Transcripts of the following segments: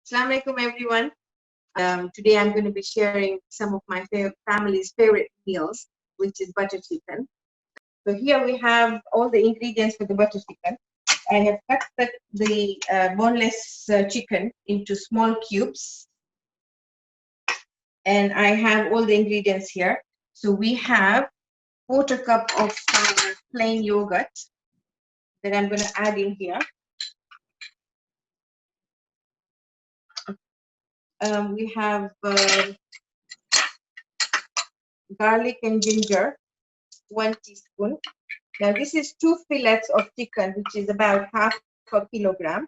Assalamu alaikum everyone. Today I'm going to be sharing some of my family's favorite meals, which is butter chicken. So here we have all the ingredients for the butter chicken. I have cut the boneless chicken into small cubes, and I have all the ingredients here. So we have 1/4 cup of plain yogurt that I'm going to add in here. We have garlic and ginger, 1 teaspoon. Now this is 2 fillets of chicken, which is about 1/2 kilogram.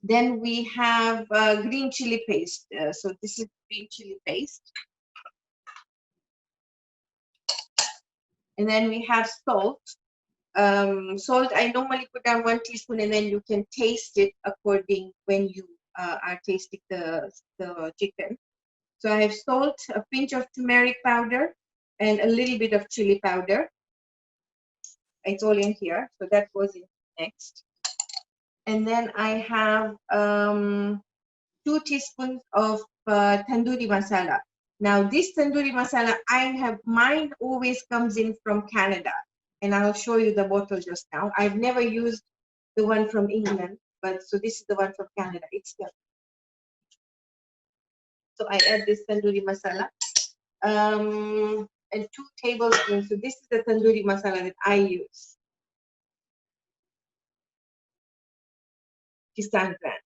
Then we have green chili paste. So this is green chili paste. And then we have salt. Salt, I normally put down 1 teaspoon, and then you can taste it according when you are tasting the chicken. So I have salt, a pinch of turmeric powder, and a little bit of chili powder. It's all in here, so that goes in next. And then I have 2 teaspoons of tandoori masala. Now this tandoori masala, mine always comes in from Canada, and I'll show you the bottle just now. I've never used the one from England, but so this is the one from Canada. It's the So I add this tandoori masala. And 2 tablespoons. So this is the tandoori masala that I use. Pakistan brand.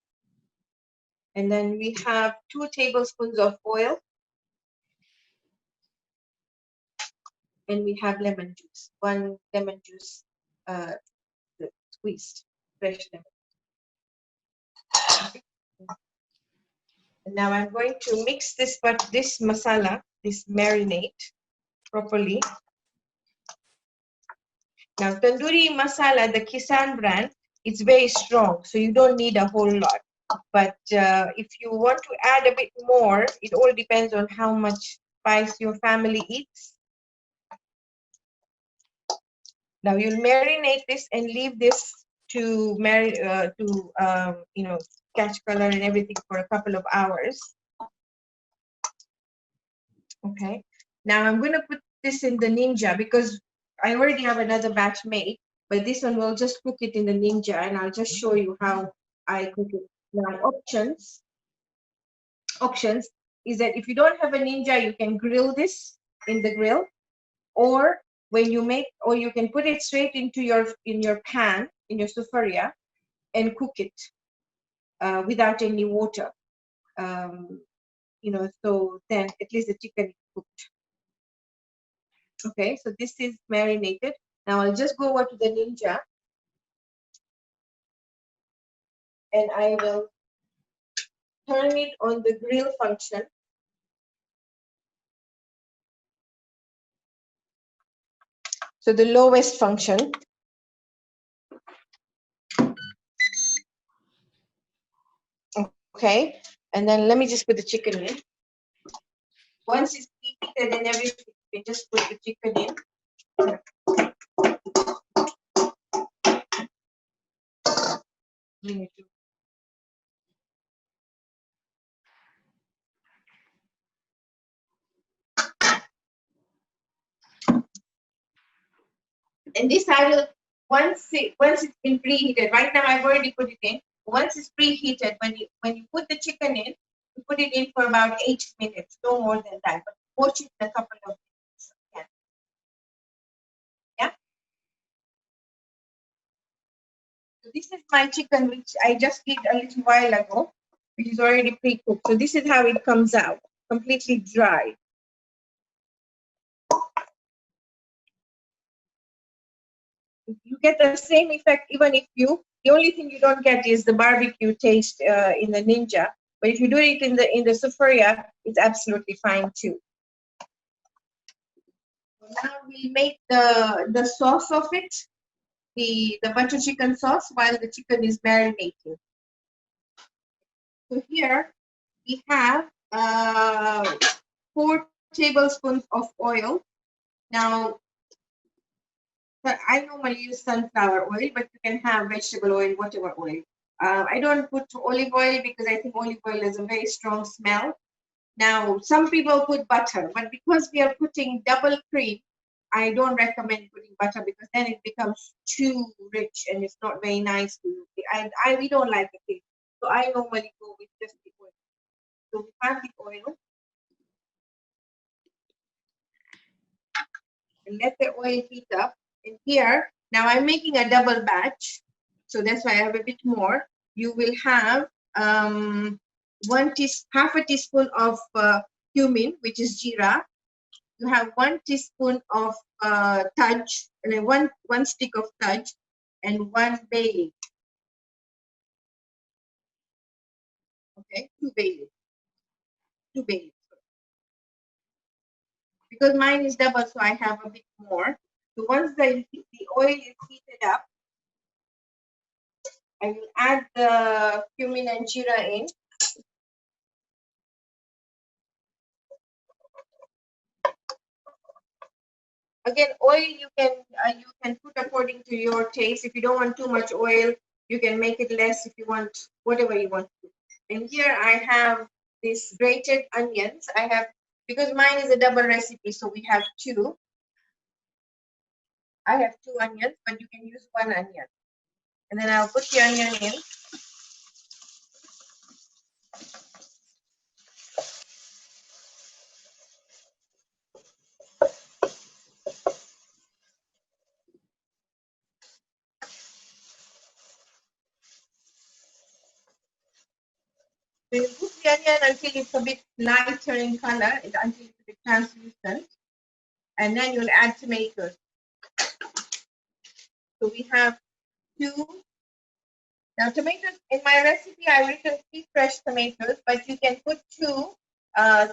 And then we have 2 tablespoons of oil. And we have lemon juice, 1 lemon juice squeezed, fresh lemon. Okay. And now I'm going to mix this masala, this marinade properly. Now tandoori masala, the Kisan brand, it's very strong, so you don't need a whole lot. But if you want to add a bit more, it all depends on how much spice your family eats. Now you'll marinate this and leave this to catch color and everything for a couple of hours. Okay. Now I'm going to put this in the Ninja because I already have another batch made, but this one will just cook it in the Ninja, and I'll just show you how I cook it. Now options is that if you don't have a Ninja, you can grill this in the grill, or you can put it straight into your pan, in your sufuria, and cook it without any water. So then at least the chicken is cooked. Okay, so this is marinated. Now I'll just go over to the Ninja, and I will turn it on the grill function. So the lowest function. Okay, and then let me just put the chicken in. Once it's heated and everything, you just put the chicken in. And this I will, once it's been preheated, right now I've already put it in. Once it's preheated, when you put the chicken in, you put it in for about 8 minutes, no more than that. But watch it in a couple of minutes. Yeah. So this is my chicken, which I just did a little while ago, which is already pre-cooked. So this is how it comes out, completely dry. You get the same effect even if the only thing you don't get is the barbecue taste in the Ninja. But if you do it in the sufuria, it's absolutely fine too. So now we make the sauce of it, the butter chicken sauce, while the chicken is marinating. So here we have 4 tablespoons of oil. Now, I normally use sunflower oil, but you can have vegetable oil, whatever oil. I don't put olive oil because I think olive oil has a very strong smell. Now, some people put butter, but because we are putting double cream, I don't recommend putting butter because then it becomes too rich and it's not very nice to. We don't like the taste, so I normally go with just the oil. So we have the oil and let the oil heat up. And here, now I'm making a double batch, so that's why I have a bit more. You will have half a teaspoon of cumin, which is jeera. You have 1 teaspoon of touch, and then one stick of touch, and 1 bay leaf. Okay, 2 bay leaves. 2 bay leaves. Because mine is double, so I have a bit more. So once the oil is heated up, I will add the cumin and jeera in. Again, oil you can put according to your taste. If you don't want too much oil, you can make it less. If you want whatever you want to. And here I have these grated onions. Because mine is a double recipe, so we have 2. I have 2 onions, but you can use 1 onion. And then I'll put the onion in. So you cook the onion until it's a bit lighter in color, until it's a bit translucent. And then you'll add tomatoes. So we have 2. Now tomatoes, in my recipe, I've written 3 fresh tomatoes, but you can put 2, 3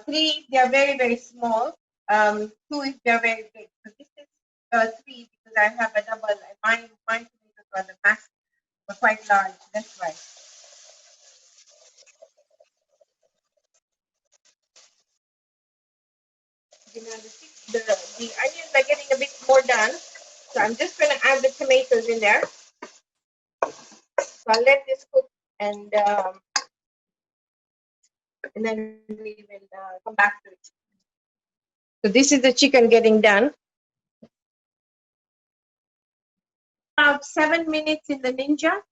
if they are very, very small, 2 if they are very big. So this is 3 because I have a double, my tomatoes are the max, are quite large, that's why. You know, the onions are getting a bit more done, so I'm just going to add the tomatoes in there. So I'll let this cook, and then we will come back to it. So this is the chicken getting done. About 7 minutes in the Ninja,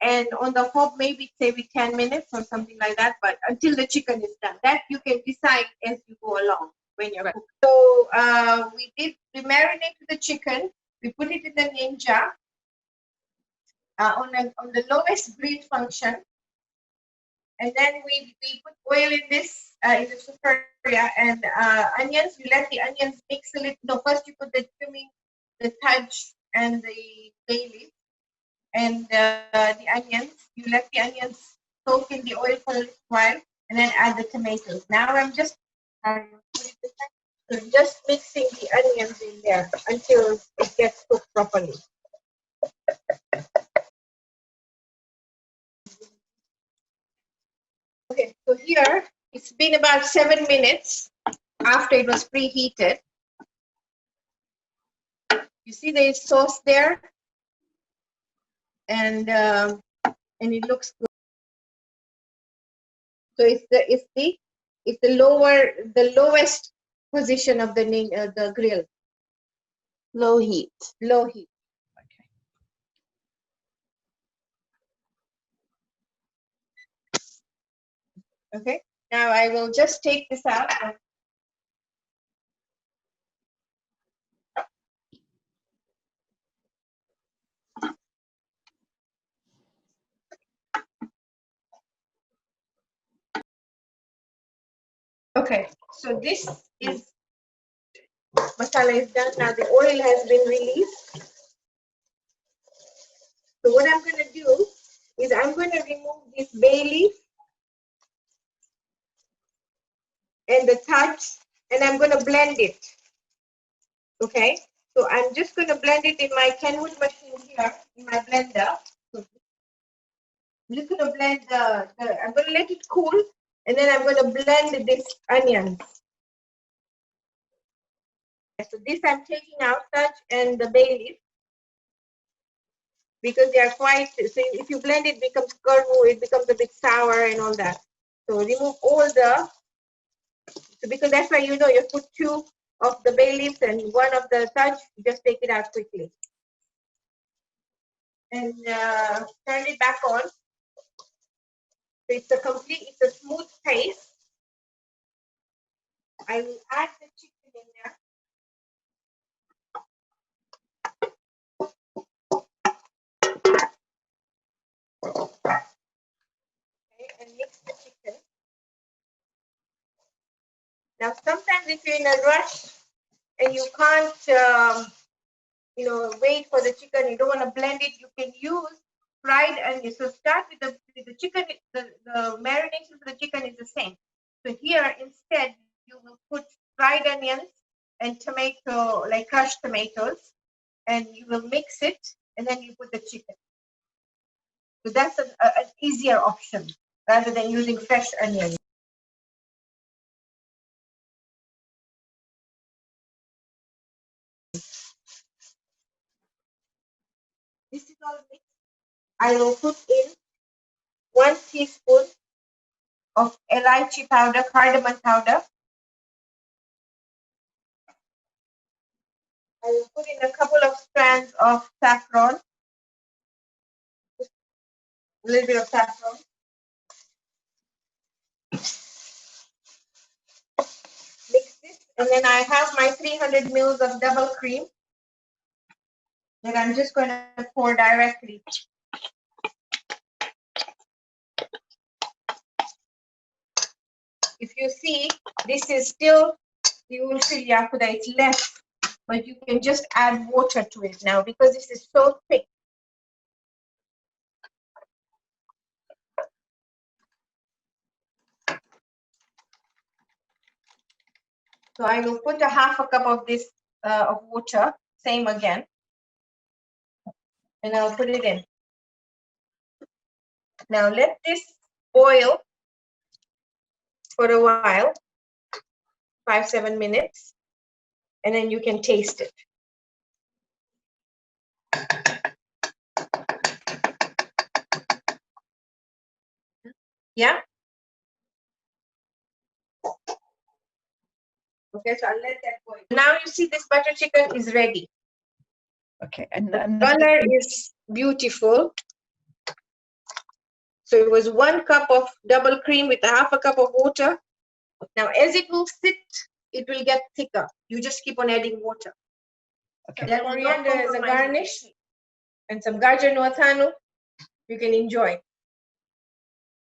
and on the hob maybe maybe 10 minutes or something like that, but until the chicken is done. That you can decide as you go along when you're cooking. So we marinated the chicken, we put it in the Ninja on the lowest breed function, and then we put oil in this in the sufuria, and onions. We let the onions mix a little. No, first you put the cumin, the touch, and the bay leaf, and the onions. You let the onions soak in the oil for a little while, and then add the tomatoes. Now I'm just mixing the onions in there until it gets cooked properly. Okay, so here it's been about 7 minutes after it was preheated. You see there is sauce there, and it looks good. So it's the lowest position of the grill. Low heat. Low heat. Okay. Now I will just take this out. Okay, so this is masala is done. Now the oil has been released. So what I'm going to do is I'm going to remove this bay leaf and the touch, and I'm going to blend it. Okay, so I'm just going to blend it in my Kenwood machine here, in my blender. So I'm just going to blend I'm going to let it cool, and then I'm going to blend this onions. So this I'm taking out touch and the bay leaf. because they are quite, so if you blend it becomes karvu, it becomes a bit sour and all that. So remove all the, so because that's why you put 2 of the bay leaves and 1 of the touch, just take it out quickly. And turn it back on. So it's it's a smooth paste. I will add the chicken in there. Okay, and mix the chicken. Now, sometimes if you're in a rush and you can't, wait for the chicken, you don't want to blend it, you can use fried onions. So start with the chicken, the marination for the chicken is the same. So here, instead, you will put fried onions and tomato, like crushed tomatoes, and you will mix it, and then you put the chicken. So that's an easier option rather than using fresh onions. This is all mixed. I will put in 1 teaspoon of elaichi powder, cardamom powder. I will put in a couple of strands of saffron, a little bit of saffron. Mix this, and then I have my 300 mils of double cream that I'm just going to pour directly. If you see, this is still, you will see, Yakuda, it's less, but you can just add water to it now because this is so thick. So I will put a half a cup of this of water, same again, and I'll put it in. Now let this boil for a while, 5-7 minutes, and then you can taste it. Yeah? Okay, so I'll let that boil. Now you see this butter chicken is ready. Okay, and The color is beautiful. So it was 1 cup of double cream with a half a cup of water. Now as it will sit, it will get thicker. You just keep on adding water. Okay. Then coriander as a garnish and some gajar no athanu. You can enjoy.